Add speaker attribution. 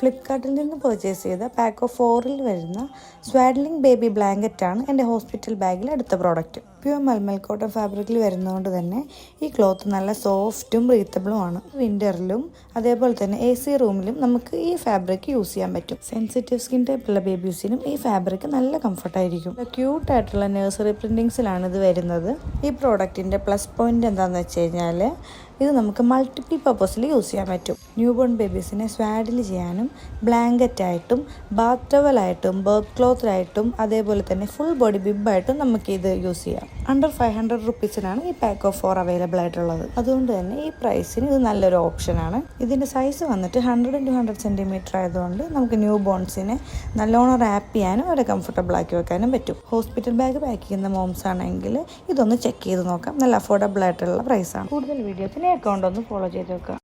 Speaker 1: ഫ്ലിപ്കാർട്ടിൽ നിന്ന് പർച്ചേസ് ചെയ്ത പാക്ക് ഓഫ് 4-ൽ വരുന്ന സ്വാഡ്ലിംഗ് ബേബി ബ്ലാങ്കറ്റാണ് എൻ്റെ ഹോസ്പിറ്റൽ ബാഗിൽ അടുത്ത പ്രോഡക്റ്റ്. പ്യുവർ മൽമൽ കോട്ടൺ ഫാബ്രിക്കിൽ വരുന്നതുകൊണ്ട് തന്നെ ഈ ക്ലോത്ത് നല്ല സോഫ്റ്റും ബ്രീത്തബിളുമാണ്. വിൻ്ററിലും അതേപോലെ തന്നെ AC റൂമിലും നമുക്ക് ഈ ഫാബ്രിക് യൂസ് ചെയ്യാൻ പറ്റും. സെൻസിറ്റീവ് സ്കിൻ ടൈപ്പുള്ള ബേബീസിനും ഈ ഫാബ്രിക് നല്ല കംഫർട്ടായിരിക്കും. ക്യൂട്ടായിട്ടുള്ള നഴ്സറി പ്രിൻറ്റിങ്സിലാണ് ഇത് വരുന്നത്. ഈ പ്രോഡക്റ്റിൻ്റെ പ്ലസ് പോയിന്റ് എന്താണെന്ന് വെച്ച് കഴിഞ്ഞാൽ ഇത് നമുക്ക് മൾട്ടിപ്പിൾ പർപ്പസിൽ യൂസ് ചെയ്യാൻ പറ്റും. ന്യൂ ബോൺ ബേബീസിനെ സ്വാഡിൽ ചെയ്യാനും ബ്ലാങ്കറ്റായിട്ടും ബാത്ത് ടവലായിട്ടും ബർത്ത് ക്ലോത്തിലായിട്ടും അതേപോലെ തന്നെ ഫുൾ ബോഡി ബിബായിട്ടും നമുക്ക് ഇത് യൂസ് ചെയ്യാം. അണ്ടർ 500 റുപ്പീസിനാണ് ഈ പാക്ക് ഓഫ് 4 അവൈലബിൾ ആയിട്ടുള്ളത്. അതുകൊണ്ട് തന്നെ ഈ പ്രൈസിന് ഇത് നല്ലൊരു ഓപ്ഷനാണ്. ഇതിൻ്റെ സൈസ് വന്നിട്ട് 100x100 സെൻറ്റിമീറ്റർ ആയതുകൊണ്ട് നമുക്ക് ന്യൂ ബോൺസിനെ നല്ലോണം റാപ്പ് ചെയ്യാനും അവരെ കംഫർട്ടബിൾ ആക്കി വെക്കാനും പറ്റും. ഹോസ്പിറ്റൽ ബാഗ് പാക്ക് ചെയ്യുന്ന മോംസ് ആണെങ്കിൽ ഇതൊന്ന് ചെക്ക് ചെയ്ത് നോക്കാം. നല്ല അഫോർഡബിൾ ആയിട്ടുള്ള പ്രൈസാണ്. കൂടുതൽ വീഡിയോസിന് അക്കൗണ്ട് ഒന്ന് ഫോളോ ചെയ്ത് വെക്കാം.